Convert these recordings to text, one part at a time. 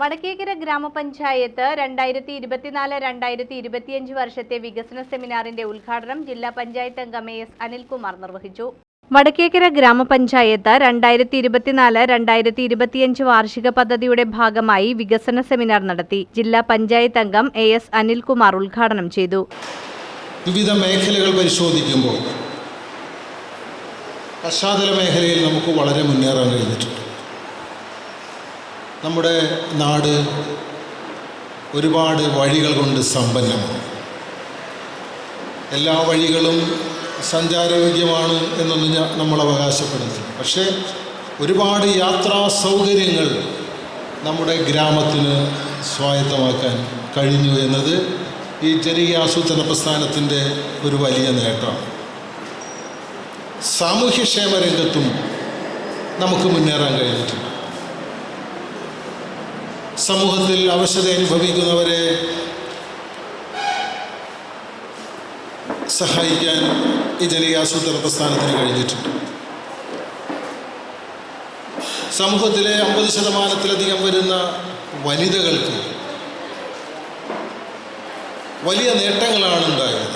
വടക്കേക്കര ഗ്രാമപഞ്ചായത്ത് 2024-2025 വർഷത്തെ വികസന സെമിനാറിന്റെ ഉദ്ഘാടനം ജില്ലാ പഞ്ചായത്ത് അംഗം എസ് അനിൽകുമാർ നിർവഹിച്ചു. വടക്കേക്കര ഗ്രാമപഞ്ചായത്ത് 2024-2025 വാർഷിക പദ്ധതിയുടെ ഭാഗമായി വികസന സെമിനാർ നടത്തി. ജില്ലാ പഞ്ചായത്ത് അംഗം എസ് അനിൽകുമാർ ഉദ്ഘാടനം ചെയ്തു. വിവിധ മേഖലകൾ പരിശോധിക്കുമ്പോൾ പശ്ചാത്തല മേഖലയിൽ നമുക്ക് വളരെ മുന്നേറാൻ കഴിഞ്ഞിട്ടുണ്ട്. നമ്മുടെ നാട് ഒരുപാട് വഴികൾ കൊണ്ട് സമ്പന്നമാണ്. എല്ലാ വഴികളും സഞ്ചാരയോഗ്യമാണ് എന്നൊന്നും നമ്മൾ അവകാശപ്പെടുന്നില്ല. പക്ഷേ ഒരുപാട് യാത്രാ സൗകര്യങ്ങൾ നമ്മുടെ ഗ്രാമത്തിന് സ്വായത്തമാക്കാൻ കഴിഞ്ഞു എന്നത് ഈ ജനകീയ ആസൂത്രണ പ്രസ്ഥാനത്തിൻ്റെ ഒരു വലിയ നേട്ടമാണ്. സാമൂഹ്യക്ഷേമ രംഗത്തും നമുക്ക് മുന്നേറാൻ കഴിഞ്ഞിട്ടുണ്ട്. സമൂഹത്തിൽ അവശത അനുഭവിക്കുന്നവരെ സഹായിക്കാൻ ഈ ജനകീയ ആസൂത്രണ പ്രസ്ഥാനത്തിന് കഴിഞ്ഞിട്ടുണ്ട്. സമൂഹത്തിലെ 50% വരുന്ന വനിതകൾക്ക് വലിയ നേട്ടങ്ങളാണ് ഉണ്ടായത്.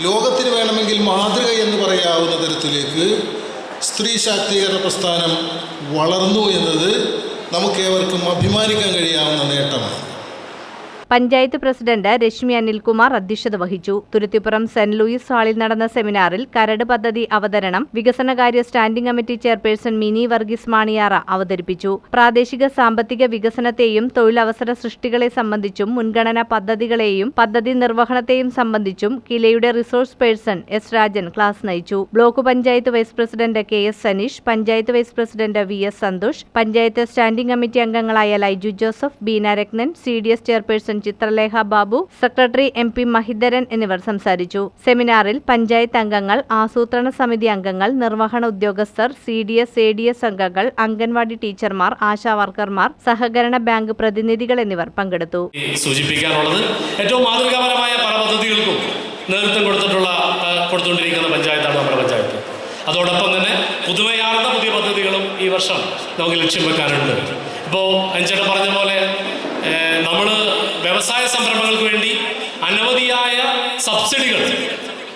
ലോകത്തിന് വേണമെങ്കിൽ മാതൃക എന്ന് പറയാവുന്ന തരത്തിലേക്ക് സ്ത്രീ ശാക്തീകരണ പ്രസ്ഥാനം വളർന്നു എന്നത് നമുക്കേവർക്കും അഭിമാനിക്കാൻ കഴിയാവുന്ന നേട്ടമാണ്. പഞ്ചായത്ത് പ്രസിഡന്റ് രശ്മി അനിൽകുമാർ അധ്യക്ഷത വഹിച്ചു. തുരുത്തിപ്പുറം സെന്റ് ലൂയിസ് ഹാളിൽ നടന്ന സെമിനാറിൽ കരട് പദ്ധതി അവതരണം വികസനകാര്യ standing committee chairperson Mini Varghese Maniyara അവതരിപ്പിച്ചു. പ്രാദേശിക സാമ്പത്തിക വികസനത്തെയും തൊഴിലവസര സൃഷ്ടികളെ സംബന്ധിച്ചും മുൻഗണനാ പദ്ധതികളെയും പദ്ധതി നിർവഹണത്തെയും സംബന്ധിച്ചും കിലയുടെ resource person S Rajan class നയിച്ചു. Block panchayat vice president K S Saneesh, panchayat vice president V S Santhosh, panchayat standing committee അംഗങ്ങളായ Laiju Joseph, Beena Rathnan, CDS chairperson Chithralekha Babu, secretary MP Mahidharan എന്നിവർ സംസാരിച്ചു. സെമിനാറിൽ പഞ്ചായത്ത് അംഗങ്ങൾ, ആസൂത്രണ സമിതി അംഗങ്ങൾ, നിർവഹണ ഉദ്യോഗസ്ഥർ, CDS ADS അംഗങ്ങൾ, അംഗൻവാടി ടീച്ചർമാർ, ആശാ വർക്കർമാർ, സഹകരണ ബാങ്ക് പ്രതിനിധികൾ എന്നിവർ പങ്കെടുത്തു. സൂചിപ്പിക്കാനുള്ളത് ഏറ്റവും മാതൃകാപരമായ പല പദ്ധതികൾക്കും നേതൃത്വം കൊടുത്തുകൊണ്ടിരിക്കുന്ന പഞ്ചായത്താണ് നമ്മുടെ പഞ്ചായത്ത്. അതോടൊപ്പം തന്നെ പുതുമയാർന്ന പുതിയ പദ്ധതികളും ഈ വർഷം നമുക്ക് ലക്ഷ്യം വെക്കാനുണ്ട്. ഇപ്പോൾ അഞ്ചേട്ടൻ പറഞ്ഞ പോലെ നമ്മൾ വ്യവസായ സംരംഭങ്ങൾക്ക് വേണ്ടി അനവധിയായ സബ്സിഡികൾ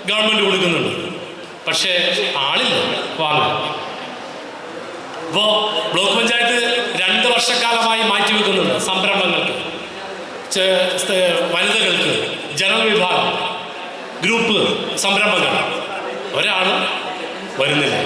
ഗവൺമെൻറ് കൊടുക്കുന്നുണ്ട്. പക്ഷേ ആളില്ല വാങ്ങാൻ. ഇപ്പോൾ ബ്ലോക്ക് പഞ്ചായത്ത് 2 വർഷക്കാലമായി മാറ്റിവെക്കുന്നുണ്ട് സംരംഭങ്ങൾക്ക്, വനിതകൾക്ക്, ജനറൽ വിഭാഗം, ഗ്രൂപ്പ് സംരംഭങ്ങൾ. ഒരാളും വരുന്നില്ല.